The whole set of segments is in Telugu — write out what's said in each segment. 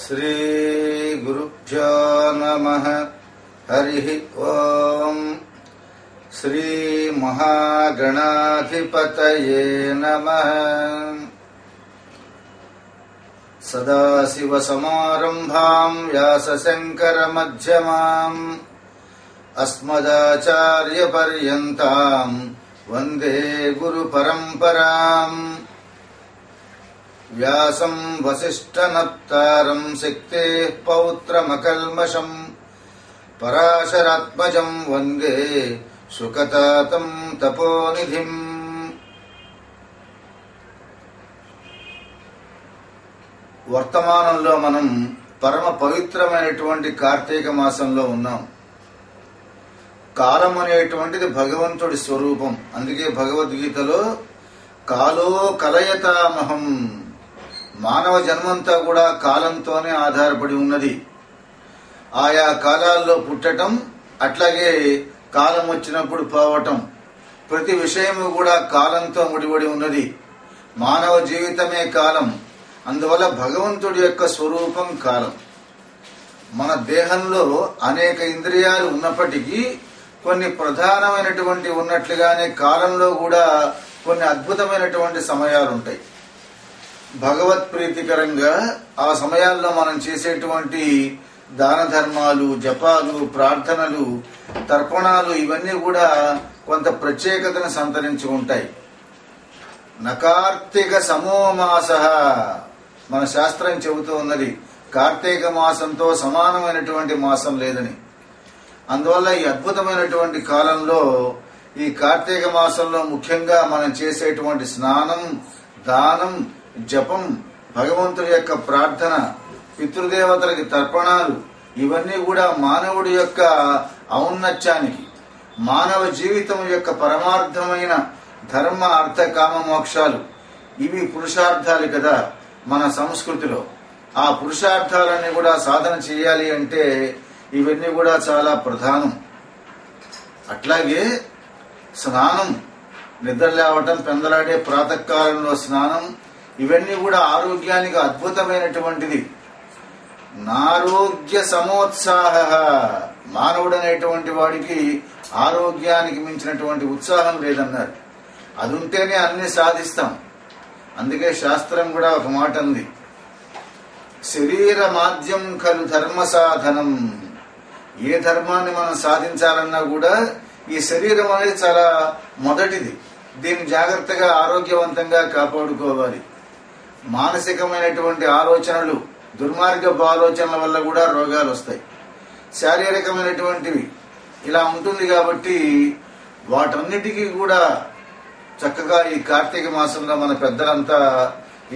శ్రీ గురుభ్యో నమః. హరి ఓం. శ్రీ మహాగణాధిపతయే నమః. సదాశివసమారంభాం వ్యాసశంకరమధ్యమాం అస్మదాచార్యపర్యంతాం వందే గురుపరంపరాం. వ్యాసం వసిష్ఠనప్తారం శక్తేః పౌత్రమకల్మషం పరాశరాత్మజం వందే సుఖతాతం తపోనిధిం. వర్తమానంలో మనం పరమ పవిత్రమైనటువంటి కార్తీక మాసంలో ఉన్నాం. కాలం అనేటువంటిది భగవంతుడి స్వరూపం. అందుకే భగవద్గీతలో కాలో కలయతామహం, మానవ జన్మంతా కూడా కాలంతోనే ఆధారపడి ఉన్నది. ఆయా కాలాల్లో పుట్టటం, అట్లాగే కాలం వచ్చినప్పుడు పోవటం, ప్రతి విషయము కూడా కాలంతో ముడిపడి ఉన్నది. మానవ జీవితమే కాలం. అందువల్ల భగవంతుడి యొక్క స్వరూపం కాలం. మన దేహంలో అనేక ఇంద్రియాలు ఉన్నప్పటికీ కొన్ని ప్రధానమైనటువంటి ఉన్నట్లుగానే కాలంలో కూడా కొన్ని అద్భుతమైనటువంటి సమయాలు ఉంటాయి. భగవత్ ప్రీతికరంగా ఆ సమయాల్లో మనం చేసేటువంటి దాన ధర్మాలు, జపాలు, ప్రార్థనలు, తర్పణాలు ఇవన్నీ కూడా కొంత ప్రత్యేకతను సంతరించుకుంటాయి. నకార్తీక సమోమాస, మన శాస్త్రం చెబుతూ ఉన్నది కార్తీక మాసంతో సమానమైనటువంటి మాసం లేదని. అందువల్ల ఈ అద్భుతమైనటువంటి కాలంలో, ఈ కార్తీక మాసంలో ముఖ్యంగా మనం చేసేటువంటి స్నానం, దానం, జపం, భగవంతుడి యొక్క ప్రార్థన, పితృదేవతలకి తర్పణాలు ఇవన్నీ కూడా మానవుడి యొక్క ఔన్నత్యానికి, మానవ జీవితం యొక్క పరమార్థమైన ధర్మ అర్థ కామ మోక్షాలు ఇవి పురుషార్థాలు కదా మన సంస్కృతిలో. ఆ పురుషార్థాలన్నీ కూడా సాధన చేయాలి అంటే ఇవన్నీ కూడా చాలా ప్రధానం. అట్లాగే స్నానం, నిద్ర లేవటం, పెందలాడే ప్రాతకాలంలో స్నానం ఇవన్నీ కూడా ఆరోగ్యానికి అద్భుతమైనటువంటిది. నారోగ్య సమోత్సాహ, మానవుడు అనేటువంటి వాడికి ఆరోగ్యానికి మించినటువంటి ఉత్సాహం లేదన్నారు. అది ఉంటేనే అన్ని సాధిస్తాం. అందుకే శాస్త్రం కూడా ఒక మాట ఉంది, శరీర మాధ్యం ఖలు ధర్మ సాధనం. ఏ ధర్మాన్ని మనం సాధించాలన్నా కూడా ఈ శరీరం అనేది చాలా మొదటిది. దీన్ని జాగ్రత్తగా ఆరోగ్యవంతంగా కాపాడుకోవాలి. మానసికమైనటువంటి ఆలోచనలు, దుర్మార్గపు ఆలోచనల వల్ల కూడా రోగాలు వస్తాయి. శారీరకమైనటువంటివి ఇలా ఉంటుంది. కాబట్టి వాటన్నిటికీ కూడా చక్కగా ఈ కార్తీక మాసంలో మన పెద్దలంతా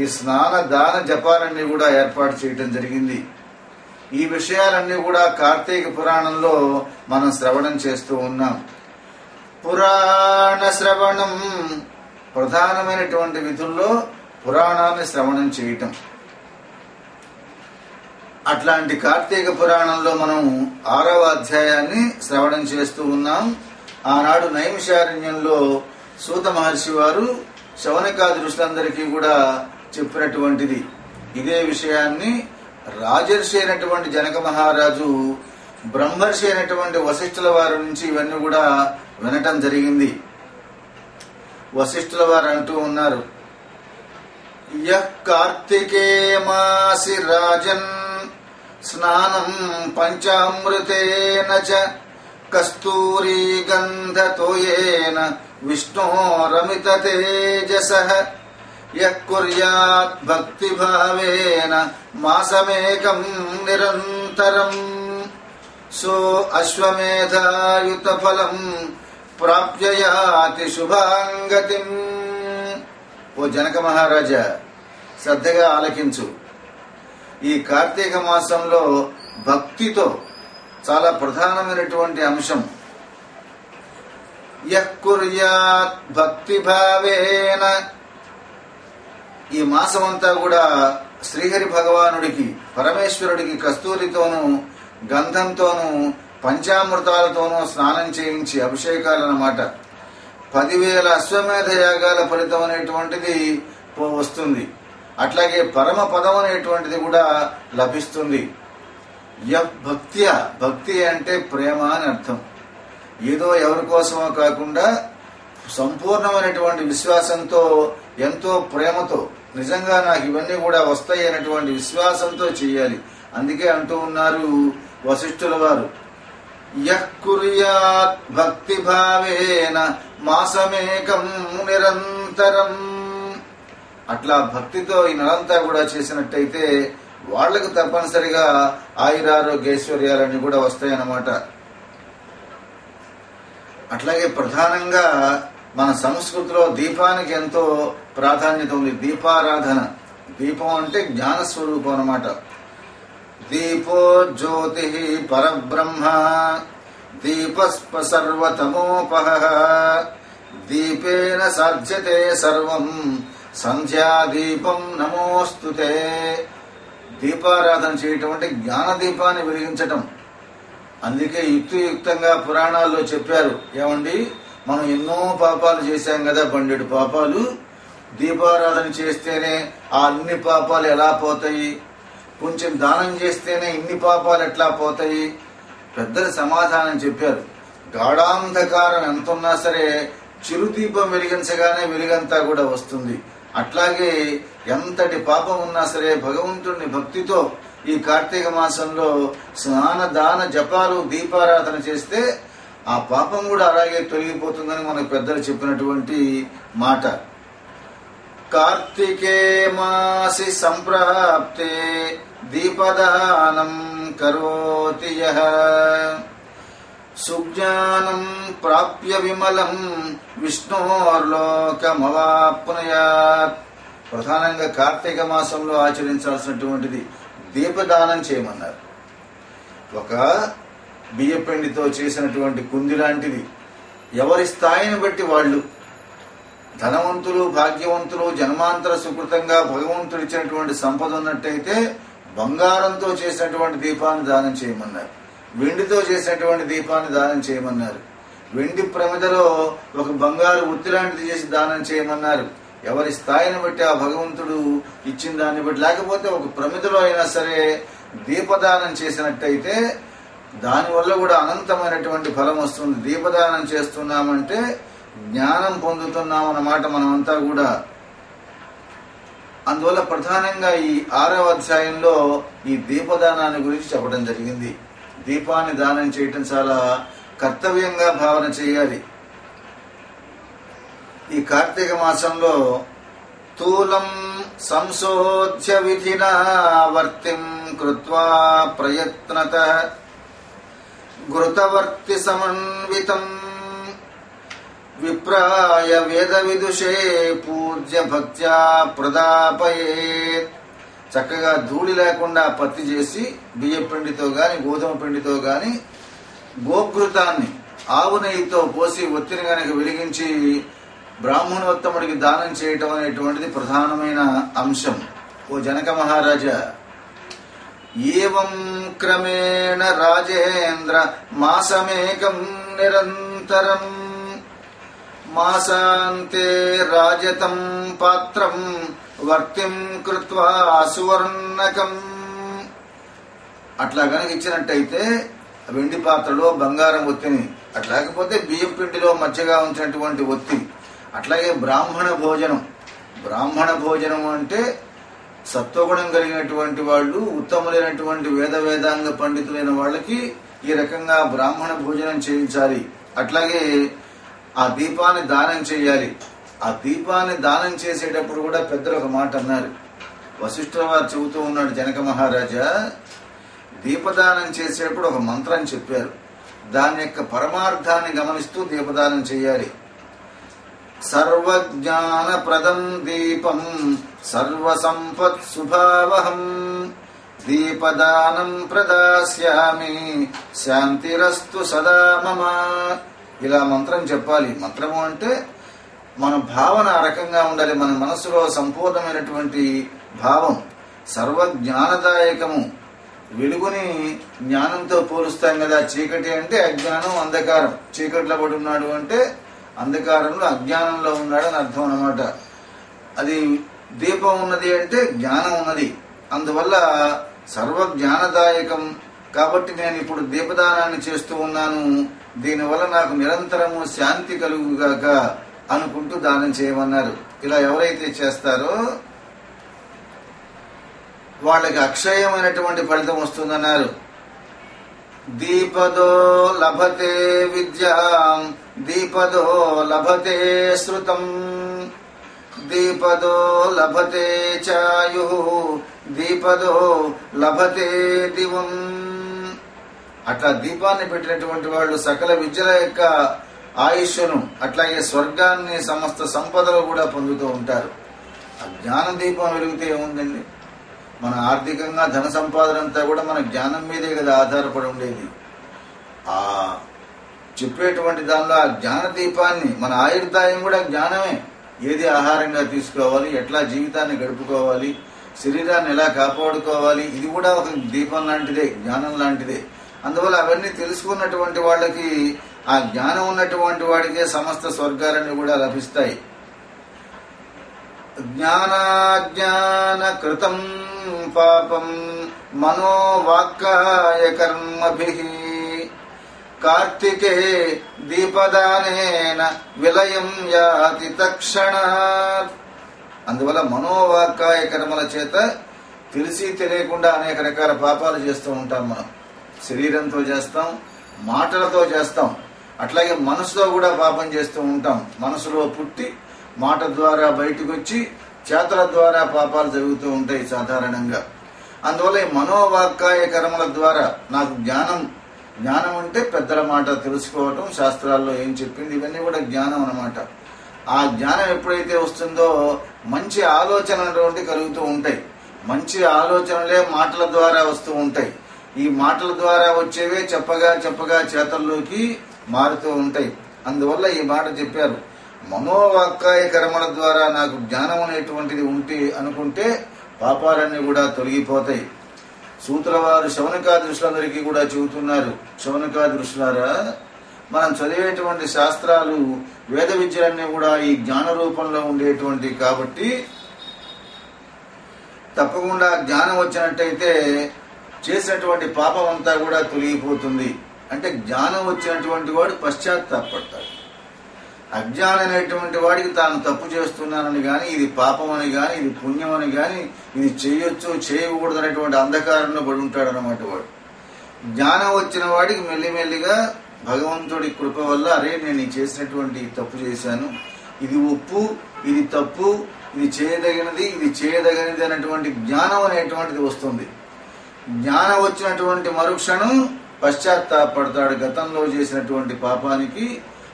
ఈ స్నాన దాన జపాలన్నీ కూడా ఏర్పాటు చేయడం జరిగింది. ఈ విషయాలన్నీ కూడా కార్తీక పురాణంలో మనం శ్రవణం చేస్తూ ఉన్నాం. పురాణ శ్రవణం, ప్రధానమైనటువంటి విధుల్లో పురాణాన్ని శ్రవణం చేయటం. అట్లాంటి కార్తీక పురాణంలో మనం 6వ అధ్యాయాన్ని శ్రవణం చేస్తూ ఉన్నాం. ఆనాడు నైమిషారణ్యంలో సూత మహర్షి వారు శౌనకాది ఋషులందరికీ కూడా చెప్పినటువంటిది. ఇదే విషయాన్ని రాజర్షి అయినటువంటి జనక మహారాజు బ్రహ్మర్షి అయినటువంటి వశిష్ఠుల వారి నుంచి ఇవన్నీ కూడా వినటం జరిగింది. వశిష్ఠుల వారు అంటూ ఉన్నారు, యః కార్తికే మాసి రాజన్ స్నానం పంచామృతేన చ కస్తూరీ గంధతోయేన విష్ణోరమిత తేజసః యః కుర్యాత్ భక్తిభావేన మాసమేకం నిరంతరం సో అశ్వమేధాయుత ఫలం ప్రాప్యయాతి శుభాంగతిం. ఓ జనక మహారాజా, శ్రద్ధగా ఆలకించు. ఈ కార్తీక మాసంలో భక్తితో చాలా ప్రధానమైనటువంటి అంశం. యః కుర్యాత్ భక్తిభావేన, ఈ మాసం అంతా కూడా శ్రీహరి భగవానుడికి, పరమేశ్వరుడికి కస్తూరితోనూ గంధంతోనూ పంచామృతాలతోనూ స్నానం చేయించి అభిషేకాలన్నమాట. 10,000 అశ్వమేధ యాగాల ఫలితం అనేటువంటిది వస్తుంది. అట్లాగే పరమ పదం అనేటువంటిది కూడా లభిస్తుంది. భక్త్య, భక్తి అంటే ప్రేమ అని అర్థం. ఏదో ఎవరి కోసమో కాకుండా సంపూర్ణమైనటువంటి విశ్వాసంతో, ఎంతో ప్రేమతో, నిజంగా నాకు ఇవన్నీ కూడా వస్తాయి అనేటువంటి విశ్వాసంతో చేయాలి. అందుకే అంటూ ఉన్నారు వశిష్ఠుల వారు, యః కుర్యాత్ భక్తి భావేన మాసమేకం నిరంతరం. అట్లా భక్తితో ఈ నెలంతా కూడా చేసినట్టయితే వాళ్లకు తప్పనిసరిగా ఆయురారోగ్యైశ్వర్యాలన్నీ కూడా వస్తాయన్నమాట. అట్లాగే ప్రధానంగా మన సంస్కృతిలో దీపానికి ఎంతో ప్రాధాన్యత ఉంది. దీపారాధన, దీపం అంటే జ్ఞానస్వరూపం అన్నమాట. దీపో జ్యోతి పరబ్రహ్మ దీపస్ప సర్వతమోపహ దీపేన సాధ్యతే సర్వం సంధ్యాదీపం నమోస్తుతే. దీపారాధన చేయటం అంటే జ్ఞానదీపాన్ని వెలిగించటం. అందుకే యుక్తియుక్తంగా పురాణాల్లో చెప్పారు, ఏమండి మనం ఎన్నో పాపాలు చేశాం కదా, 12 పాపాలు. దీపారాధన చేస్తేనే ఆ అన్ని పాపాలు ఎలా పోతాయి? కొంచెం దానం చేస్తేనే ఇన్ని పాపాలు ఎట్లా పోతాయి? పెద్దలు సమాధానం చెప్పారు. గాఢాంధకారం ఎంతున్నా సరే చిరుదీపం వెలిగించగానే వెలుగంతా కూడా వస్తుంది. అట్లాగే ఎంతటి పాపం ఉన్నా సరే భగవంతుడిని భక్తితో ఈ కార్తీక మాసంలో స్నాన దాన జపాలు దీపారాధన చేస్తే ఆ పాపం కూడా అలాగే తొలగిపోతుందని మనకు పెద్దలు చెప్పినటువంటి మాట. కార్తికే మాసి సంప్రాప్తే దీపదానం కరోతి యః సుజ్ఞానం ప్రాప్య విమలం విష్ణోర్లోకమవాప్నుయాత్. ప్రధానంగా కార్తీక మాసంలో ఆచరించాల్సినటువంటిది దీపదానం చేయమన్నారు. ఒక బియ్యపిండితో చేసినటువంటి కుంది లాంటిది. ఎవరి స్థాయిని బట్టి వాళ్ళు, ధనవంతులు, భాగ్యవంతులు, జన్మాంతర సుకృతంగా భగవంతుడు ఇచ్చినటువంటి సంపద ఉన్నట్టయితే బంగారంతో చేసినటువంటి దీపాన్ని దానం చేయమన్నారు. వెండితో చేసినటువంటి దీపాన్ని దానం చేయమన్నారు. వెండి ప్రమిదలో ఒక బంగారు ఉత్తి లాంటిది చేసి దానం చేయమన్నారు. ఎవరి స్థాయిని బట్టి ఆ భగవంతుడు ఇచ్చిన దాన్ని బట్టి, లేకపోతే ఒక ప్రమిదలో అయినా సరే దీపదానం చేసినట్టయితే దానివల్ల కూడా అనంతమైనటువంటి ఫలం వస్తుంది. దీపదానం చేస్తున్నామంటే జ్ఞానం పొందుతున్నాం అన్నమాట మనమంతా కూడా. అందువల్ల ప్రధానంగా ఈ 6వ అధ్యాయంలో ఈ దీపదానాన్ని గురించి చెప్పడం జరిగింది. దీపాన్ని దానం చేయటం చాలా కర్తవ్యంగా భావన చేయాలి. ఈ కార్తీక మాసంలో స్థూలం సంశోధ్య విధినా వర్తిం కృత్వా ప్రయత్నత ఘృతవర్తి సమన్వితం విప్రాయ వేద విదుషే పూజ్య భక్త్యా ప్రదాపయేత్. చక్కగా ధూళి లేకుండా పత్తి చేసి బియ్య పిండితో గాని గోధుమ పిండితో గాని గోఘృతాన్ని ఆవు నెయ్యితో పోసి ఒత్తిని గనక వెలిగించి బ్రాహ్మణోత్తముడికి దానం చేయటం అనేటువంటిది ప్రధానమైన అంశం. ఓ జనక మహారాజా, ఏవం క్రమేణ రాజేంద్ర మాసమేకం నిరంతరం మాసాంతే రాజతం పాత్రం వర్తిం కృత్వా సువర్ణకం. అట్లా గనక ఇచ్చినట్టయితే వెండి పాత్రలో బంగారం ఒత్తిని, అట్లాగకపోతే బియ్యం పిండిలో మధ్యగా ఉంచినటువంటి ఒత్తి. అట్లాగే బ్రాహ్మణ భోజనం. బ్రాహ్మణ భోజనం అంటే సత్వగుణం కలిగినటువంటి వాళ్ళు, ఉత్తములైనటువంటి వేదాంగ పండితులైన వాళ్ళకి ఈ రకంగా బ్రాహ్మణ భోజనం చేయించాలి. అట్లాగే ఆ దీపాన్ని దానం చేయాలి. ఆ దీపాన్ని దానం చేసేటప్పుడు కూడా పెద్దలు ఒక మాట అన్నారు. వశిష్ఠుల వారు చెబుతూ ఉన్నాడు, జనక మహారాజా, దీపదానం చేసేటప్పుడు ఒక మంత్రం చెప్పారు. దాని యొక్క పరమార్థాన్ని గమనిస్తూ దీపదానం చేయాలి. సర్వజ్ఞానప్రదం దీపం సర్వసంపత్ శుభావహం దీపదానం ప్రదాస్యామి శాంతిరస్తు సదా మమ. ఇలా మంత్రం చెప్పాలి. మంత్రము అంటే మన భావన ఆ రకంగా ఉండాలి. మన మనసులో సంపూర్ణమైనటువంటి భావం. సర్వజ్ఞానదాయకము. వెలుగుని జ్ఞానంతో పోలుస్తాం కదా. చీకటి అంటే అజ్ఞానం, అంధకారం. చీకట్లో పడి ఉన్నాడు అంటే అంధకారంలో అజ్ఞానంలో ఉన్నాడని అర్థం అన్నమాట. అది దీపం ఉన్నది అంటే జ్ఞానం ఉన్నది. అందువల్ల సర్వ జ్ఞానదాయకం కాబట్టి నేను ఇప్పుడు దీపదానాన్ని చేస్తూ ఉన్నాను, దీనివల్ల నాకు నిరంతరము శాంతి కలుగుగాక అనుకుంటూ దానం చేయమన్నారు. ఇలా ఎవరైతే చేస్తారో వాళ్ళకి అక్షయమైనటువంటి ఫలితం వస్తుందన్నారు. దీపదో లభతే విద్యాం దీపదో లభతే శ్రుతం దీపదో లభతే చాయు దీపదో లభతే దివం. అట్లా దీపాన్ని పెట్టినటువంటి వాళ్ళు సకల విద్యల యొక్క ఆయుష్ను అట్లాగే స్వర్గాన్ని సమస్త సంపదలు కూడా పొందుతూ ఉంటారు. ఆ జ్ఞాన దీపం వెలిగితే ఏముందండి, మన ఆర్థికంగా ధన సంపాదన అంతా కూడా మన జ్ఞానం మీదే కదా ఆధారపడి ఉండేది. ఆ చెప్పేటువంటి దానిలో ఆ జ్ఞాన దీపాన్ని, మన ఆయుర్దాయం కూడా జ్ఞానమే. ఏది ఆహారంగా తీసుకోవాలి, ఎట్లా జీవితాన్ని గడుపుకోవాలి, శరీరాన్ని ఎలా కాపాడుకోవాలి, ఇది కూడా ఒక దీపం లాంటిదే, జ్ఞానం లాంటిదే. అందువల్ల అవన్నీ తెలుసుకున్నటువంటి వాళ్ళకి, ఆ జ్ఞానం ఉన్నటువంటి వాడికే సమస్త స్వర్గాలన్నీ కూడా లభిస్తాయి. జ్ఞానాజ్ఞాన కృతం పాపం మనోవాక్కాయ కర్మభిః కార్తికే దీపదానేన విలయం యాతి తక్షణాత్. అందువల్ల మనోవాక్కాయ కర్మల చేత తెలిసి తెలియకుండా అనేక రకాల పాపాలు చేస్తూ ఉంటాం. మనం శరీరంతో చేస్తాం, మాటలతో చేస్తాం, అట్లాగే మనసులో కూడా పాపం చేస్తూ ఉంటాం. మనసులో పుట్టి మాట ద్వారా బయటకు వచ్చి చేతల ద్వారా పాపాలు జరుగుతూ ఉంటాయి సాధారణంగా. అందువల్ల ఈ మనోవాక్కాయ కర్మల ద్వారా నాకు జ్ఞానం అంటే పెద్దల మాట తెలుసుకోవటం, శాస్త్రాల్లో ఏం చెప్పింది, ఇవన్నీ కూడా జ్ఞానం అన్నమాట. ఆ జ్ఞానం ఎప్పుడైతే వస్తుందో మంచి ఆలోచనలు కలుగుతూ ఉంటాయి. మంచి ఆలోచనలే మాటల ద్వారా వస్తూ ఉంటాయి. ఈ మాటల ద్వారా వచ్చేవే చెప్పగా చెప్పగా చేతల్లోకి మారుతూ ఉంటాయి. అందువల్ల ఈ మాట చెప్పారు, మనోవాక్కాయ కర్మల ద్వారా నాకు జ్ఞానం అనేటువంటిది ఉంటే అనుకుంటే పాపాలన్నీ కూడా తొలగిపోతాయి. సూత్ర వారు శౌనకాదృష్లందరికీ కూడా చెబుతున్నారు, శౌనకాదృష్లారా, మనం చదివేటువంటి శాస్త్రాలు వేద విద్యలన్నీ కూడా ఈ జ్ఞాన రూపంలో ఉండేటువంటి కాబట్టి తప్పకుండా జ్ఞానం వచ్చినట్టయితే చేసినటువంటి పాపం అంతా కూడా తొలగిపోతుంది. అంటే జ్ఞానం వచ్చినటువంటి వాడు పశ్చాత్తాపడతాడు. అజ్ఞానం అనేటువంటి వాడికి తాను తప్పు చేస్తున్నానని గాని, ఇది పాపం అని గాని, ఇది పుణ్యం అని గాని, ఇది చేయొచ్చు చేయకూడదు అనేటువంటి అంధకారంలో పడి ఉంటాడు అన్నమాట వాడు. జ్ఞానం వచ్చిన వాడికి మెల్లిమెల్లిగా భగవంతుడి కృప వల్ల, అరే నేను చేసినటువంటి తప్పు చేశాను, ఇది ఒప్పు, ఇది తప్పు, ఇది చేయదగినది, ఇది చేయదగినది అనేటువంటి జ్ఞానం అనేటువంటిది వస్తుంది. జ్ఞానం వచ్చినటువంటి మరుక్షణం పశ్చాత్తాపడతాడు గతంలో చేసినటువంటి పాపానికి,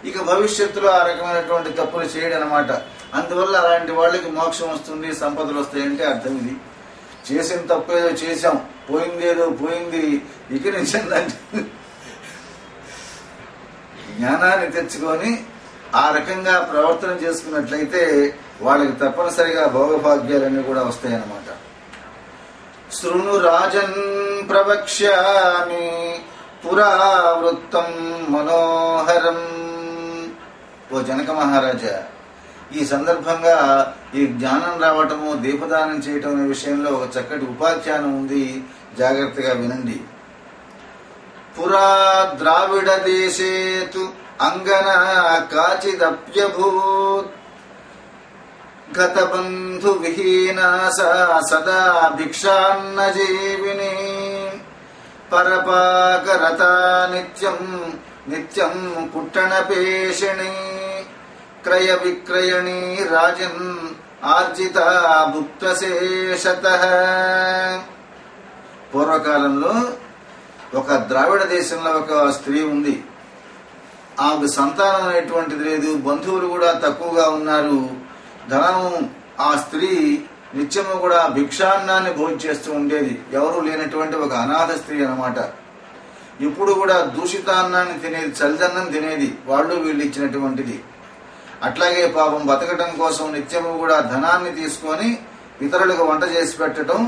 ఇక భవిష్యత్తులో ఆ రకమైనటువంటి తప్పులు చేయడం అనమాట. అందువల్ల అలాంటి వాళ్ళకి మోక్షం వస్తుంది, సంపదలు వస్తాయంటే అర్థం ఇది. చేసిన తప్పు ఏదో చేశాం, పోయిందేదో పోయింది, ఇక నిజందంటే జ్ఞానాన్ని తెచ్చుకొని ఆ రకంగా ప్రవర్తన చేసుకున్నట్లయితే వాళ్ళకి తప్పనిసరిగా భోగభాగ్యాలన్నీ కూడా వస్తాయన్నమాట. శృణు రాజన్ ప్రవక్ష్యామి పురావృత్తం మనోహరం. ఓ జనక మహారాజా, ఈ సందర్భంగా ఈ జ్ఞానం రావటము, దీపదానం చేయటం అనే విషయంలో ఒక చక్కటి ఉపాఖ్యానం ఉంది, జాగ్రత్తగా వినండి. పురా ద్రావిడ దేశేతు అంగన కాచిదప్యభూత్ గతబంధు విహీనా సదా భిక్షాన్న జీవిని పరపాకరతా నిత్యం నిత్యం కుట్టణపేషిణి క్రయ విక్రయణి రాజన్ ఆర్జిత భుక్తశేషతః. పూర్వకాలంలో ఒక ద్రావిడ దేశంలో ఒక స్త్రీ ఉంది. ఆమెకు సంతానం అనేటువంటిది లేదు, బంధువులు కూడా తక్కువగా ఉన్నారు. ధనం ఆ స్త్రీ నిత్యము కూడా భిక్షాన్నాన్ని భోంచేస్తూ ఉండేది. ఎవరూ లేనటువంటి ఒక అనాథ స్త్రీ అన్నమాట. ఇప్పుడు కూడా దూషితాన్నాన్ని తినేది, చలిదన్నం తినేది, వాళ్ళు వీళ్ళు ఇచ్చినటువంటిది. అట్లాగే పాపం బతకటం కోసం నిత్యము కూడా ధనాన్ని తీసుకొని ఇతరులకు వంట చేసి పెట్టడం,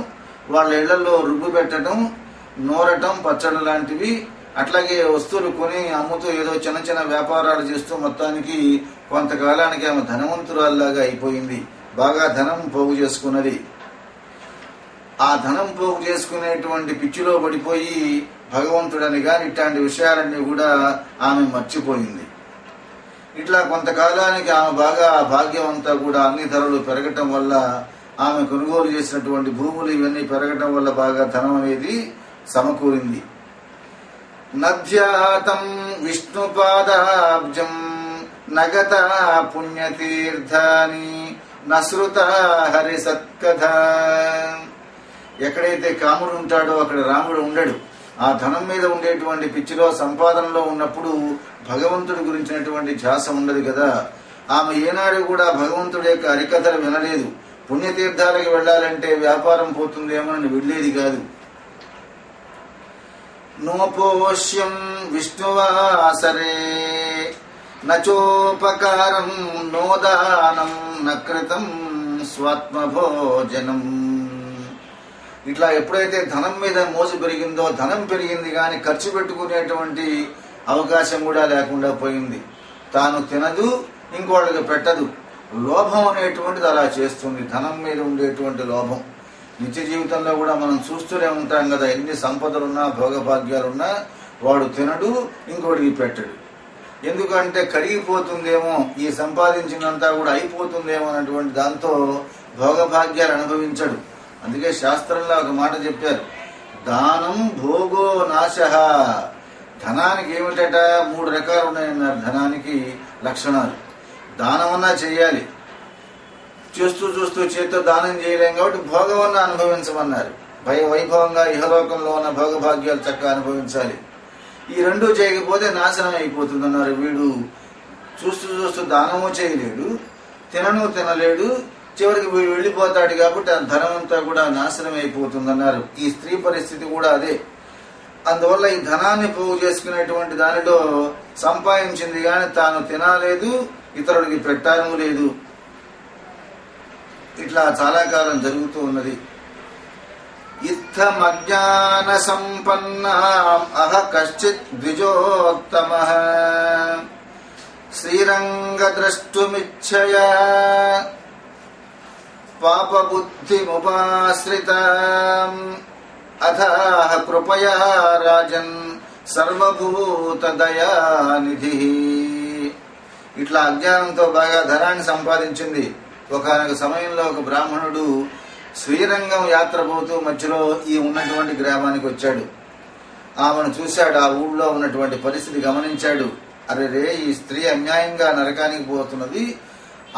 వాళ్ళ ఇళ్లలో రుబ్బు పెట్టడం, నూరటం, పచ్చడి లాంటివి, అట్లాగే వస్తువులు కొని అమ్ముతూ ఏదో చిన్న చిన్న వ్యాపారాలు చేస్తూ మొత్తానికి కొంతకాలానికి ఆమె ధనవంతురాల్లాగా అయిపోయింది. బాగా ధనం పోగు చేసుకున్నది. ఆ ధనం పోగు చేసుకునేటువంటి పిచ్చిలో పడిపోయి భగవంతుడని గాని ఇట్లాంటి విషయాలన్నీ కూడా ఆమె మర్చిపోయింది. ఇట్లా కొంతకాలానికి ఆమె బాగా ఆ భాగ్యం అంతా కూడా అన్ని ధరలు పెరగటం వల్ల, ఆమె కొనుగోలు చేసినటువంటి భూములు ఇవన్నీ పెరగటం వల్ల బాగా ధనం అనేది సమకూరింది. నధ్యాతం విష్ణుపాదాబ్జం నగత పుణ్యతీర్థాని నశ్రుత హరి సత్కథ. ఎక్కడైతే కాముడు ఉంటాడో అక్కడ రాముడు ఉండడు. ఆ ధనం మీద ఉండేటువంటి పిచ్చిలో, సంపాదనలో ఉన్నప్పుడు భగవంతుడి గురించినటువంటి ధ్యాస ఉండదు కదా. ఆమె ఏనాడు కూడా భగవంతుడి యొక్క హరికథలు వినలేదు. పుణ్యతీర్థాలకు వెళ్లాలంటే వ్యాపారం పోతుందేమోనని వెళ్ళేది కాదు. నోపోష్యం విష్ణువాసరే నచోపకారం నోదానం నకృతం స్వాత్మభోజనం. ఇట్లా ఎప్పుడైతే ధనం మీద మోజు పెరిగిందో, ధనం పెరిగింది కానీ ఖర్చు పెట్టుకునేటువంటి అవకాశం కూడా లేకుండా పోయింది. తాను తినదు, ఇంకోళ్ళకి పెట్టదు. లోభం అనేటువంటిది అలా చేస్తుంది, ధనం మీద ఉండేటువంటి లోభం. నిత్య జీవితంలో కూడా మనం చూస్తూనే ఉంటాం కదా, ఎన్ని సంపదలున్నా భోగభాగ్యాలున్నా వాడు తినడు, ఇంకోటికి పెట్టడు. ఎందుకంటే కరిగిపోతుందేమో, ఈ సంపాదించినంతా కూడా అయిపోతుందేమో అన్నటువంటి దాంతో భోగభాగ్యాలు అనుభవించడు. అందుకే శాస్త్రంలో ఒక మాట చెప్పారు, దానం భోగో నాశః. ధనానికి ఏమిటట, 3 రకాలు ఉన్నాయన్నారు ధనానికి లక్షణాలు. దానమన్నా చేయాలి, చూస్తూ చూస్తూ చేతితో దానం చేయలేం కాబట్టి భోగమన్నా అనుభవించమన్నారు. వైభవంగా ఇహలోకంలో ఉన్న భోగభాగ్యాలు చక్కగా అనుభవించాలి. ఈ రెండూ చేయకపోతే నాశనం అయిపోతుందన్నారు. వీడు చూస్తూ చూస్తూ దానము చేయలేడు, తినలేడు, చివరికి వీడు వెళ్ళిపోతాడు కాబట్టి ఆ ధనం అంతా కూడా నాశనం అయిపోతుందన్నారు. ఈ స్త్రీ పరిస్థితి కూడా అదే. అందువల్ల ఈ ధనాన్ని పోగు చేసుకునేటువంటి దానిలో సంపాదించింది కానీ తాను తినలేదు, ఇతరుడికి పెట్టాను లేదు. ఇట్లా చాలా కాలం జరుగుతూ ఉన్నది. ఇత్తమజ్ఞాన సంపన్నాం అహ కశ్చిత్ ద్విజోత్తమః శ్రీరంగ ద్రష్టుమిచ్ఛయా పాపబుద్ధిముపాశ్రితాం అథాహ కృపయా రాజన్ సర్వభూత దయానిధి. ఇట్లా అజ్ఞానంతో బాగా ధనాన్ని సంపాదించింది. ఒకనొక సమయంలో ఒక బ్రాహ్మణుడు శ్రీరంగం యాత్ర పోతూ మధ్యలో ఈ ఉన్నటువంటి గ్రామానికి వచ్చాడు. ఆమెను చూశాడు, ఆ ఊళ్ళో ఉన్నటువంటి పరిస్థితి గమనించాడు. అరే, ఈ స్త్రీ అన్యాయంగా నరకానికి పోతున్నది,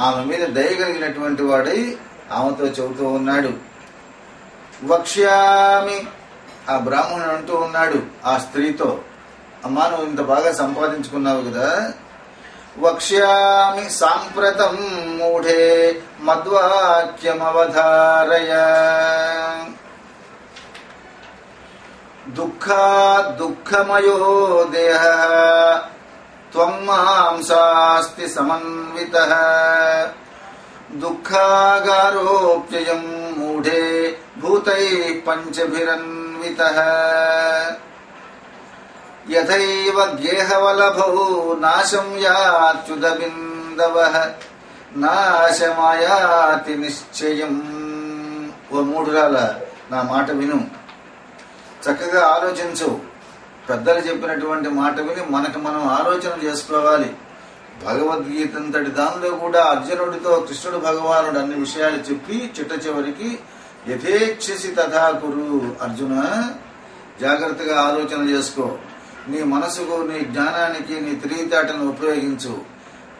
ఆమె మీద దయగలిగినటువంటి వాడై ఆమెతో చెబుతూ ఉన్నాడు. వక్ష్యామి, ఆ బ్రాహ్మణుడు అంటూ ఉన్నాడు ఆ స్త్రీతో, అమ్మా నువ్వు ఇంత బాగా సంపాదించుకున్నావు కదా, వక్ష్యామి సాంప్రతం మూఢే మద్వాక్యమవధారయ దుఃఖమయో దేహ త్వం మాం శాస్తి సమన్వితః దుఃఖాగారోప్యయం మూఢే భూతై పంచభిరన్వితః యథైవ గేహవలభౌ నాశం యాచ్యుతబిందవః నాశమాయాతి నిశ్చయం. ఓ మూఢురాల, నా మాట విను, చక్కగా ఆలోచించు. పెద్దలు చెప్పినటువంటి మాట విని మనకు మనం ఆలోచన చేసుకోవాలి. భగవద్గీత అంతటి దానిలో కూడా అర్జునుడితో కృష్ణుడు భగవానుడు అన్ని విషయాలు చెప్పి చిట్ట చివరికి యథేచ్ఛసి తథా కురు, అర్జున జాగ్రత్తగా ఆలోచన చేసుకో, నీ మనసుకు, నీ జ్ఞానానికి, నీ తెలివితేటను ఉపయోగించు,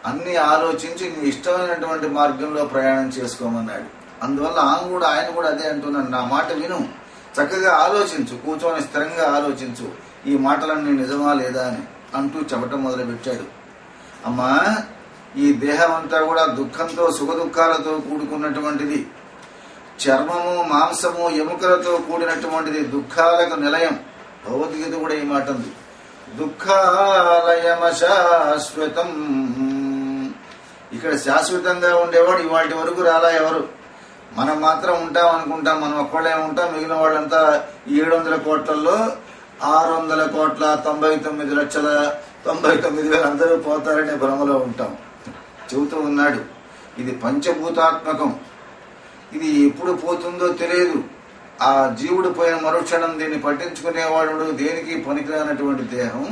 అన్ని ఆలోచించి నీ ఇష్టమైనటువంటి మార్గంలో ప్రయాణం చేసుకోమన్నాడు. అందువల్ల ఆయన కూడా అదే అంటున్నాడు, నా మాట విను, చక్కగా ఆలోచించు, కూర్చొని స్థిరంగా ఆలోచించు, ఈ మాటలన్నీ నిజమా లేదా అని అంటూ చెప్పటం మొదలుపెట్టాడు. అమ్మా, ఈ దేహం అంతా కూడా దుఃఖంతో, సుఖ దుఃఖాలతో కూడుకున్నటువంటిది. చర్మము, మాంసము, ఎముకలతో కూడినటువంటిది, దుఃఖాలకు నిలయం. భగవద్గీత కూడా ఈ మాట ఉంది, దుఃఖాలయమశాశ్వతం. ఇక్కడ శాశ్వతంగా ఉండేవాడు ఇవాటి వరకు రాలా ఎవరు. మనం మాత్రం ఉంటాం అనుకుంటాం, మనం ఒక్కళ్ళే ఉంటాం, మిగిలిన వాళ్ళంతా 700 కోట్లలో 699,99,99,000 అందరూ పోతారనే భ్రమలో ఉంటాం. చెబుతూ ఉన్నాడు, ఇది పంచభూతాత్మకం. ఎప్పుడు పోతుందో తెలియదు. ఆ జీవుడు పోయిన మరుక్షణం దీన్ని పట్టించుకునేవాడు దేనికి పనికిరానటువంటి దేహం.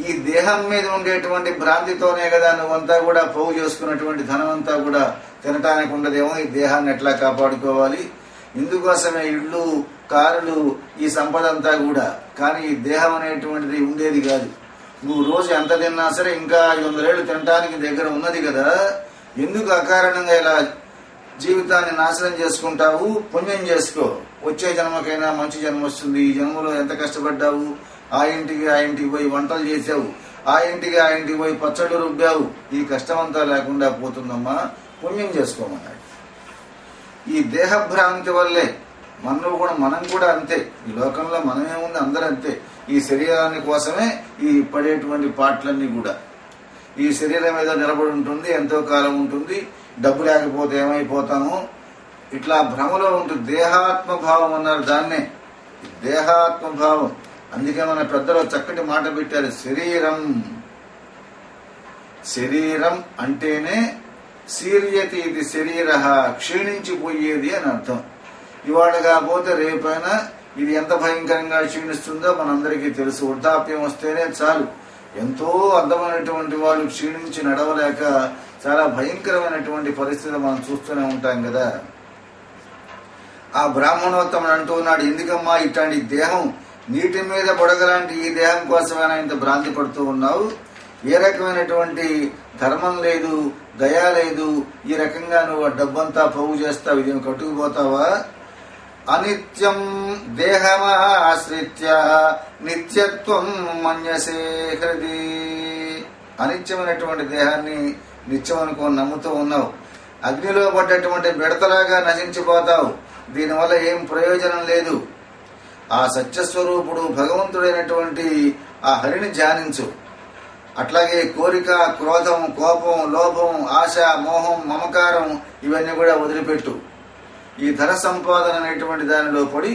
ఈ దేహం మీద ఉండేటువంటి భ్రాంతితోనే కదా నువ్వంతా కూడా పోగు చేసుకున్నటువంటి ధనం అంతా కూడా తినటానికి ఉండదేమో. ఈ దేహాన్ని ఎట్లా కాపాడుకోవాలి, ఇందుకోసమే ఇళ్ళు కారులు ఈ సంపద అంతా కూడా. కానీ ఈ దేహం అనేటువంటిది ఉండేది కాదు. నువ్వు రోజు ఎంత తిన్నా సరే ఇంకా 500 ఏళ్ళు తినటానికి దగ్గర ఉన్నది కదా. ఎందుకు అకారణంగా ఇలా జీవితాన్ని నాశనం చేసుకుంటావు? పుణ్యం చేసుకో, వచ్చే జన్మకైనా మంచి జన్మ వస్తుంది. ఈ జన్మలో ఎంత కష్టపడ్డావు, ఆ ఇంటికి పోయి వంటలు చేసావు, ఆ ఇంటికి పోయి పచ్చళ్ళు రుబ్బావు. ఈ కష్టమంతా లేకుండా పోతుందమ్మా, పుణ్యం చేసుకోమన్నాడు. ఈ దేహభ్రాంతి వల్లే మనం కూడా అంతే. ఈ లోకంలో మనమేముంది, అందరూ అంతే. ఈ శరీరాన్ని కోసమే ఈ పడేటువంటి పాటలన్నీ కూడా. ఈ శరీరం ఏదో నిలబడి ఉంటుంది, ఎంతో కాలం ఉంటుంది, డబ్బు లేకపోతే ఏమైపోతాము, ఇట్లా భ్రమలో ఉంటుంది. దేహాత్మభావం అన్నారు దాన్నే, దేహాత్మభావం. అందుకే మన పెద్దలు చక్కటి మాట పెట్టారు, శరీరం అంటేనే శీర్యతి ఇది శరీర, క్షీణించిపోయేది అని అర్థం. ఇవాళ కాకపోతే రేపైనా ఇది ఎంత భయంకరంగా క్షీణిస్తుందో మనందరికీ తెలుసు. వృద్ధాప్యం వస్తేనే చాలు, ఎంతో అందమైనటువంటి వాళ్ళు క్షీణించి నడవలేక చాలా భయంకరమైనటువంటి పరిస్థితి మనం చూస్తూనే ఉంటాం కదా. ఆ బ్రాహ్మణోత్తముడు అంటూ ఉన్నాడు, ఎందుకమ్మా ఇట్లాంటి దేహం, నీటి మీద బుడగలాంటి ఈ దేహం కోసమైనా ఇంత భ్రాంతి పడుతూ ఉన్నావు? ఏ రకమైనటువంటి ధర్మం లేదు, దయా లేదు, ఈ రకంగా నువ్వు డబ్బంతా పోగు చేస్తావు, ఇదేమి కట్టుకుపోతావా? అనిత్యం దేహమాశ్రిత్య నిత్యత్వం మన్యసే హృది. అనిత్యమైనటువంటి దేహాన్ని నిత్యం అనుకో నమ్ముతూ ఉన్నావు. అగ్నిలో పడ్డటువంటి బెడతలాగా నశించిపోతావు. దీనివల్ల ఏం ప్రయోజనం లేదు. ఆ సత్యస్వరూపుడు భగవంతుడైనటువంటి ఆ హరిని ధ్యానించు. అట్లాగే కోరిక, క్రోధం, కోపం, లోభం, ఆశ, మోహం, మమకారం ఇవన్నీ కూడా వదిలిపెట్టు. ఈ ధన సంపాదన అనేటువంటి దానిలో పడి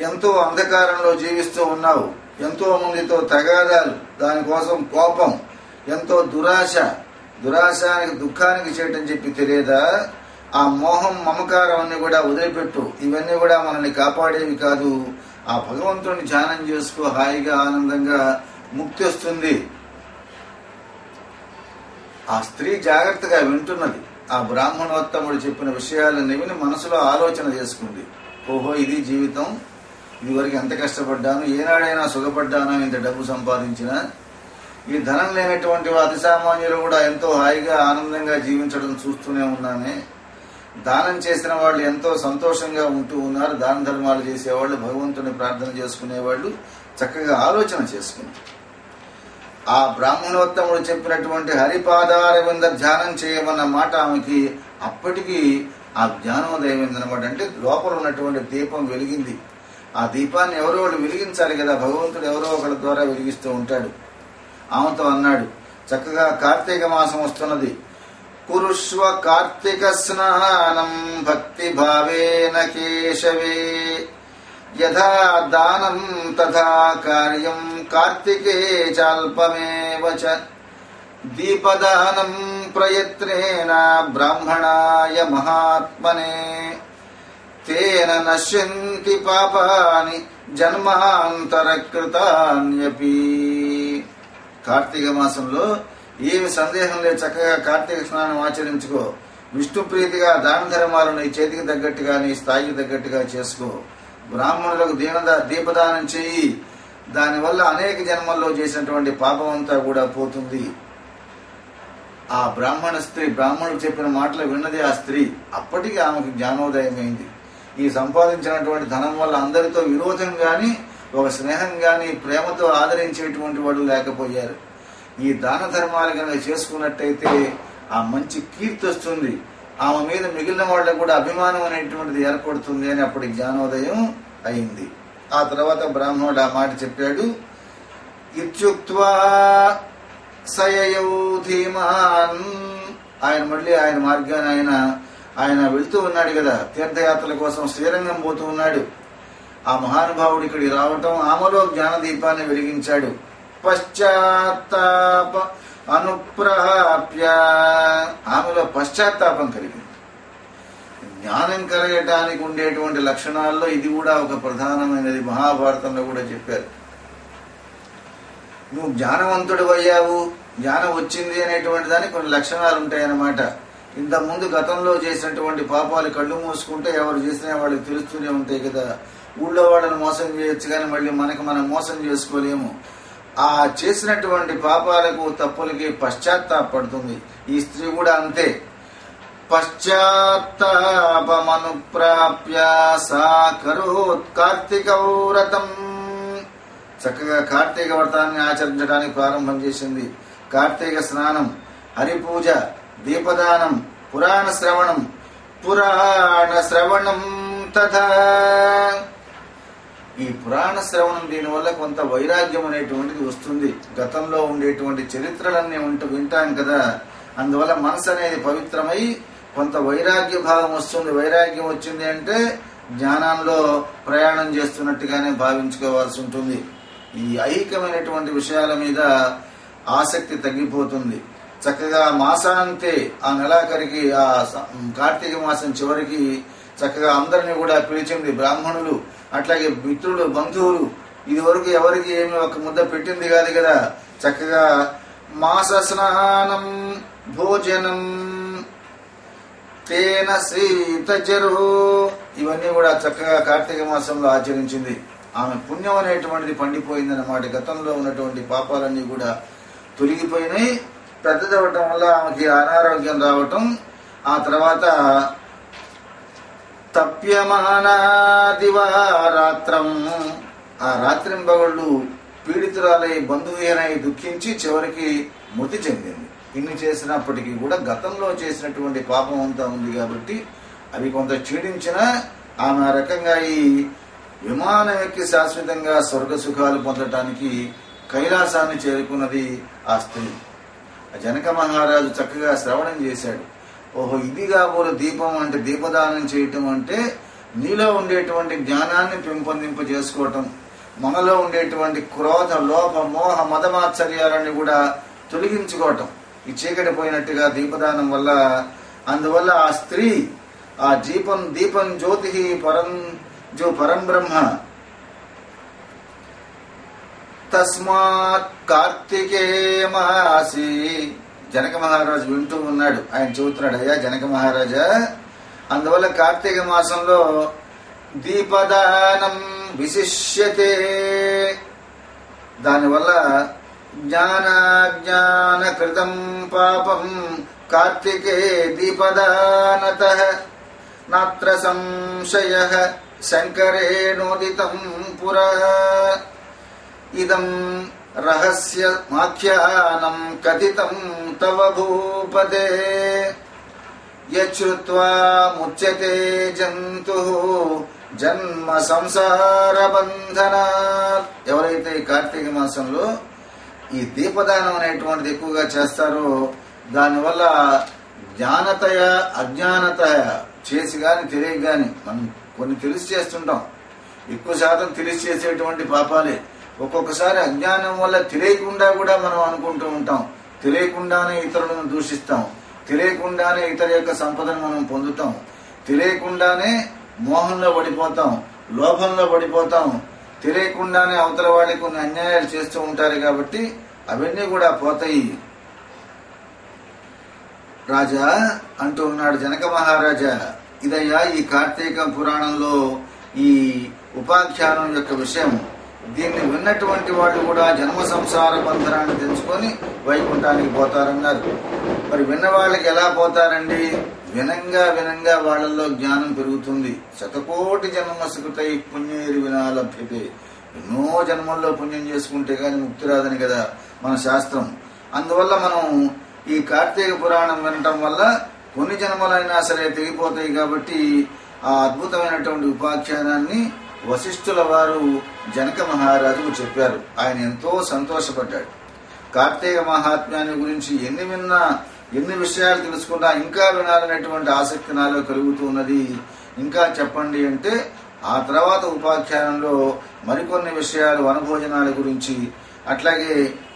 ఎంతో అంధకారంలో జీవిస్తూ ఉన్నావు. ఎంతో మందితో తగాదాలు, దానికోసం కోపం, ఎంతో దురాశానికి దుఃఖానికి చేయటం చెప్పి తెలియదా? ఆ మోహం, మమకారం అన్ని కూడా వదిలిపెట్టు. ఇవన్నీ కూడా మనల్ని కాపాడేవి కాదు. ఆ భగవంతుడిని ధ్యానం చేసుకో, హాయిగా ఆనందంగా ముక్తి వస్తుంది. ఆ స్త్రీ జాగ్రత్తగా వింటున్నది. ఆ బ్రాహ్మణోత్తముడు చెప్పిన విషయాలన్నీ విని మనసులో ఆలోచన చేసుకుంది. ఓహో, ఇది జీవితం, ఇదివరకు ఎంత కష్టపడ్డాను, ఏనాడైనా సుఖపడ్డానా ఇంత డబ్బు సంపాదించినా? ఈ ధనం లేనటువంటి అతి సామాన్యులు కూడా ఎంతో హాయిగా ఆనందంగా జీవించడం చూస్తూనే ఉన్నానే. దానం చేసిన వాళ్ళు ఎంతో సంతోషంగా ఉంటూ ఉన్నారు. దాన ధర్మాలు చేసేవాళ్ళు, భగవంతుని ప్రార్థన చేసుకునేవాళ్ళు చక్కగా ఆలోచన చేసుకుని ఆ బ్రాహ్మణోత్తముడు చెప్పినటువంటి హరిపాదారవింద ధ్యానం చేయమన్న మాట ఆమెకి అప్పటికి ఆ జ్ఞానోదయం ఏందనమాట. అంటే లోపల ఉన్నటువంటి దీపం వెలిగింది. ఆ దీపాన్ని ఎవరో వాళ్ళు వెలిగించాలి కదా, భగవంతుడు ఎవరో ఒకరి ద్వారా వెలిగిస్తూ ఉంటాడు. ఆమెతో అన్నాడు, చక్కగా కార్తీక మాసం వస్తున్నది, కురుష్వ కార్తీక స్నానం భక్తి భావేన కేశవే, యథా దానం తథా కార్యం కార్తికే చాల్పమేవ చ, దీపదానం ప్రయత్నేన బ్రాహ్మణాయ మహాత్మనే, తేన నశ్యంతి పాపాని జన్మాంతరకృతాన్యపి. కార్తీక మాసంలో ఏమి సందేహం లేదు, చక్కగా కార్తీక స్నానం ఆచరించుకో. విష్ణు ప్రీతిగా దాన ధర్మాలు నీ చేతికి తగ్గట్టుగా, నీ స్థాయికి తగ్గట్టుగా చేసుకో. బ్రాహ్మణులకు దీపదానం చెయ్యి. దానివల్ల అనేక జన్మల్లో చేసినటువంటి పాపం అంతా కూడా పోతుంది. ఆ బ్రాహ్మణ స్త్రీ, బ్రాహ్మణుడు చెప్పిన మాటలు విన్నది ఆ స్త్రీ. అప్పటికి ఆమెకు జ్ఞానోదయమైంది. ఈ సంపాదించినటువంటి ధనం వల్ల అందరితో విరోధం గాని, ఒక స్నేహం గాని, ప్రేమతో ఆదరించేటువంటి వాళ్ళు లేకపోయారు. ఈ దాన ధర్మాలు కనుక చేసుకున్నట్టయితే ఆ మంచి కీర్తి వస్తుంది. ఆమె మీద మిగిలిన వాళ్ళకు కూడా అభిమానం అనేటువంటిది ఏర్పడుతుంది అని అప్పటి జ్ఞానోదయం అయింది. ఆ తర్వాత బ్రాహ్మణుడు ఆ మాట చెప్పాడు, ఇత్యుక్త్వా సయయౌ ధీమాన్. ఆయన మళ్ళీ ఆయన మార్గాన్ని ఆయన వెళ్తూ ఉన్నాడు కదా, తీర్థయాత్రల కోసం శ్రీరంగం పోతూ ఉన్నాడు. ఆ మహానుభావుడు ఇక్కడికి రావటం, ఆమెలో జ్ఞానదీపాన్ని వెలిగించాడు. పశ్చాత్తాప అనుప్రాప్య, ఆమెలో పశ్చాత్తాపం కలిగింది. జ్ఞానం కలగటానికి ఉండేటువంటి లక్షణాల్లో ఇది కూడా ఒక ప్రధానమైనది. మహాభారతంలో కూడా చెప్పారు. నువ్వు జ్ఞానవంతుడు అయ్యావు, జ్ఞానం వచ్చింది అనేటువంటి దానికి కొన్ని లక్షణాలు ఉంటాయన్నమాట. ఇంతకుముందు గతంలో చేసినటువంటి పాపాలు కళ్ళు మూసుకుంటే ఎవరు చేసినా వాళ్ళకి తెలుస్తూనే ఉంటాయి కదా. ఊళ్ళో వాళ్ళని మోసం చేయొచ్చు కానీ మళ్ళీ మనకి మనం మోసం చేసుకోలేము. ఆ చేసినటువంటి పాపాలకు తప్పులకి పశ్చాత్తాపడుతుంది. ఈ స్త్రీ కూడా అంతే. పశ్చాత్తాపమనుప్రాప్య సా కరోత్ కార్తీక వ్రతం. చక్కగా కార్తీక వ్రతాన్ని ఆచరించడానికి ప్రారంభం చేసింది. కార్తీక స్నానం, హరిపూజ, దీపదానం, పురాణ శ్రవణం తథా. ఈ పురాణ శ్రవణం దీనివల్ల కొంత వైరాగ్యం అనేటువంటిది వస్తుంది. గతంలో ఉండేటువంటి చరిత్రలన్నీ వింటాం కదా, అందువల్ల మనసు అనేది పవిత్రమై కొంత వైరాగ్య భావం వస్తుంది. వైరాగ్యం వచ్చింది అంటే జ్ఞానంలో ప్రయాణం చేస్తున్నట్టుగానే భావించుకోవాల్సి ఉంటుంది. ఈ ఐహికమైనటువంటి విషయాల మీద ఆసక్తి తగ్గిపోతుంది. చక్కగా మాసాంతే, ఆ నెలాఖరికి, ఆ కార్తీక మాసం చివరికి చక్కగా అందరినీ కూడా పిలిచింది. బ్రాహ్మణులు, అట్లాగే మిత్రులు, బంధువులు. ఇది వరకు ఎవరికి ఏమి ఒక ముద్ద పెట్టింది కాదు కదా. చక్కగా మాస స్నానం భోజనం తేన శ్రీతజరు, ఇవన్నీ కూడా చక్కగా కార్తీక మాసంలో ఆచరించింది. ఆమె పుణ్యం అనేటువంటిది పండిపోయిందన్నమాట. గతంలో ఉన్నటువంటి పాపాలన్నీ కూడా తొలగిపోయినాయి. పెద్దదవటం వల్ల ఆమెకి అనారోగ్యం రావటం, ఆ తర్వాత తప్యమానాదివారాత్రం, ఆ రాత్రింబగళ్ళు పీడితురాలై బంధువునై దుఃఖించి చివరికి మృతి చెందింది. ఇన్ని చేసినప్పటికీ కూడా గతంలో చేసినటువంటి పాపం అంతా ఉంది కాబట్టి అవి కొంత క్షీణించినా ఆమె ఆ రకంగా ఈ విమానం ఎక్కి శాశ్వతంగా స్వర్గ సుఖాలు పొందటానికి కైలాసాన్ని చేరుకున్నది ఆ స్త్రీ. జనక మహారాజు చక్కగా శ్రవణం చేశాడు. ఓహో, ఇది కాబోలు దీపం అంటే, దీపదానం చేయటం అంటే నీలో ఉండేటువంటి జ్ఞానాన్ని పెంపొందింప చేసుకోవటం, మనలో ఉండేటువంటి క్రోధ, లోభ, మోహ, మదమాత్సర్యాలన్నీ కూడా తొలగించుకోవటం. ఈ చీకటి పోయినట్టుగా దీపదానం వల్ల. అందువల్ల ఆ స్త్రీ ఆ దీపం జ్యోతి పరం బ్రహ్మ తస్మాత్ కార్తికే మాసి. జనక మహారాజు వింటూ ఉన్నాడు. ఆయన చెబుతున్నాడు, అయ్యా జనక మహారాజా, అందువల్ల కార్తీక మాసంలో దీపదానం విశిష్యతే. దానివల్ల జ్ఞాన కృతం పాపం కార్తికే దీపదానతః నాత్ర సంశయః శంకరేణోదితం పురా. ఇదం రహస్యమాఖ్యానం కథితం తవ భూపతే యచ్రుత్వా ముచ్యతే జంతుః జన్మ సంసార బంధనాత్. ఎవరైతే ఈ కార్తీక మాసంలో ఈ దీపదానం అనేటువంటిది ఎక్కువగా చేస్తారో దానివల్ల జ్ఞానతయ అజ్ఞానత చేసి గాని తెలియక గాని, మనం కొన్ని తెలిసి చేస్తుంటాం, ఎక్కువ శాతం తెలిసి చేసేటువంటి పాపాలే. ఒక్కొక్కసారి అజ్ఞానం వల్ల తెలియకుండా కూడా మనం అనుకుంటూ ఉంటాం. తెలియకుండానే ఇతరులను దూషిస్తాం, తెలియకుండానే ఇతర యొక్క సంపదను మనం పొందుతాం, తెలియకుండానే మోహంలో పడిపోతాం, లోభంలో పడిపోతాం, తెలియకుండానే అవతల వాళ్ళకి కొన్ని అన్యాయాలు చేస్తూ ఉంటారు. కాబట్టి అవన్నీ కూడా పోతాయి. రాజా అంటూ ఉన్నాడు జనక మహారాజా, ఇదయ్యా ఈ కార్తీక పురాణంలో ఈ ఉపాఖ్యానం యొక్క విషయం. దీన్ని విన్నటువంటి వాళ్ళు కూడా జన్మ సంసార బంధనాన్ని తెంచుకొని వైకుంఠానికి పోతారన్నారు. మరి విన్న వాళ్ళకి ఎలా పోతారండి? వినంగా వినంగా వాళ్ళల్లో జ్ఞానం పెరుగుతుంది. శతకోటి జన్మ సుకృతై పుణ్యేరి వినాలభ్యతే. ఎన్నో జన్మల్లో పుణ్యం చేసుకుంటే గాని ముక్తి రాదని కదా మన శాస్త్రం. అందువల్ల మనం ఈ కార్తీక పురాణం వినటం వల్ల కొన్ని జన్మలైనా సరే తెగిపోతాయి. కాబట్టి ఆ అద్భుతమైనటువంటి ఉపాఖ్యానాన్ని వశిష్ఠుల వారు జనక మహారాజుకు చెప్పారు. ఆయన ఎంతో సంతోషపడ్డాడు. కార్తీక మహాత్మ్యాన్ని గురించి ఎన్ని విన్నా, ఎన్ని విషయాలు తెలుసుకున్నా ఇంకా వినాలనేటువంటి ఆసక్తి నాలో కలుగుతూ ఉన్నది. ఇంకా చెప్పండి అంటే ఆ తర్వాత ఉపాఖ్యానంలో మరికొన్ని విషయాలు, వనభోజనాల గురించి, అట్లాగే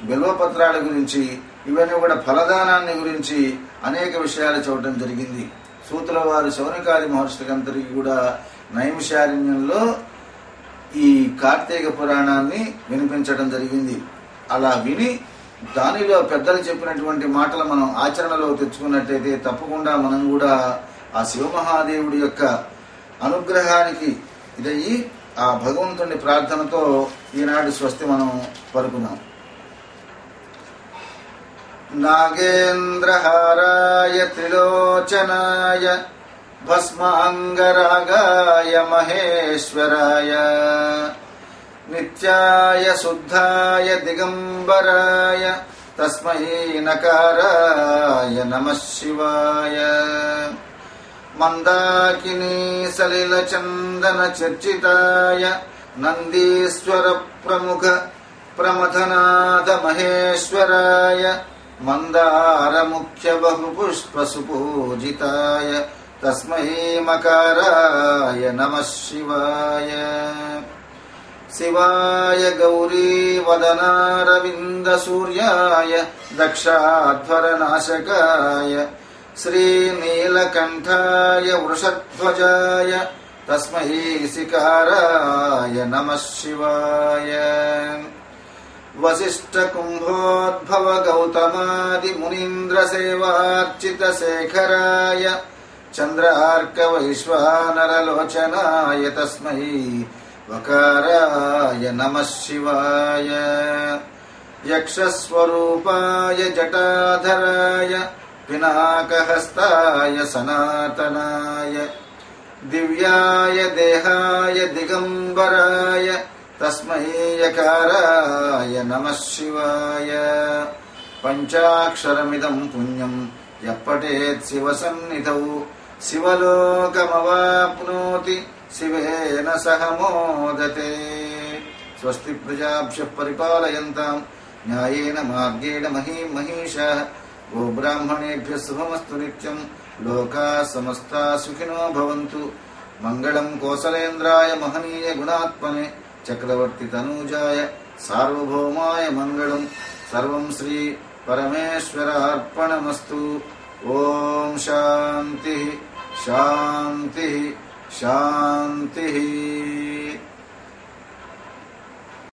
బిల్వపత్రాల గురించి, ఇవన్నీ కూడా ఫలదానాన్ని గురించి అనేక విషయాలు చూడటం జరిగింది. సూతుల వారు శౌనకాది మహర్షులకందరికీ కూడా నైమిషారణ్యంలో ఈ కార్తీక పురాణాన్ని వినిపించడం జరిగింది. అలా విని దానిలో పెద్దలు చెప్పినటువంటి మాటలు మనం ఆచరణలో తెచ్చుకున్నట్టయితే తప్పకుండా మనం కూడా ఆ శివమహాదేవుడి యొక్క అనుగ్రహానికి ఇదయ్యి ఆ భగవంతుని ప్రార్థనతో ఈనాడు స్వస్తి మనం పలుకున్నాం. నాగేంద్రహారాయ త్రిలోచనాయ భస్మాంగరాగాయ మహేశ్వరాయ నిత్యాయ శుద్ధాయ దిగంబరాయ తస్మై నకారాయ నమః శివాయ మందాకినీ సలిల చందన చర్చితాయ నందీశ్వర ప్రముఖ ప్రమథనాథ మహేశ్వరాయ మందార ముఖ్య బహుపుష్ప సుపూజితాయ తస్మై మకారాయ నమః శివాయ శివాయ గౌరీ వదనారవింద సూర్యాయ దక్షాధ్వరనాశకాయ శ్రీనీలకంఠాయ వృషధ్వజాయ తస్మై శికారాయ నమః శివాయ వశిష్ఠ కుంభోద్భవ గౌతమాది మునీంద్ర సేవార్చిత శేఖరాయ చంద్రార్క వైశ్వానరలోచనాయ తస్మై వకారాయ నమః శివాయ యక్షస్వరూపాయ జటాధరాయ పినాకహస్తాయ సనాతనాయ దివ్యాయ దేహాయ దిగంబరాయ తస్మై యకారాయ నమః శివాయ పంచాక్షరమిదం పుణ్యం యప్పటేత్ శివ సన్నిధౌ శివలోకమవాప్నోతి శివేన సహ మోదతే. స్వస్తి ప్రజాభ్యః పరిపాలయంతాం న్యాయేన మార్గేణ మహీం మహీషాః గోబ్రాహ్మణేభ్యः శుభమస్తు నిత్యం. లోకాः సమస్తాः సుఖినో భవంతు. మంగళం కోసలేంద్రాయ మహనీయ గుణాత్మనే చక్రవర్తి తనూజాయ సార్వభౌమాయ మంగళం. సర్వం శ్రీ పరమేశ్వరార్పణమస్తు. ఓం శాంతి శాంతి శాంతి.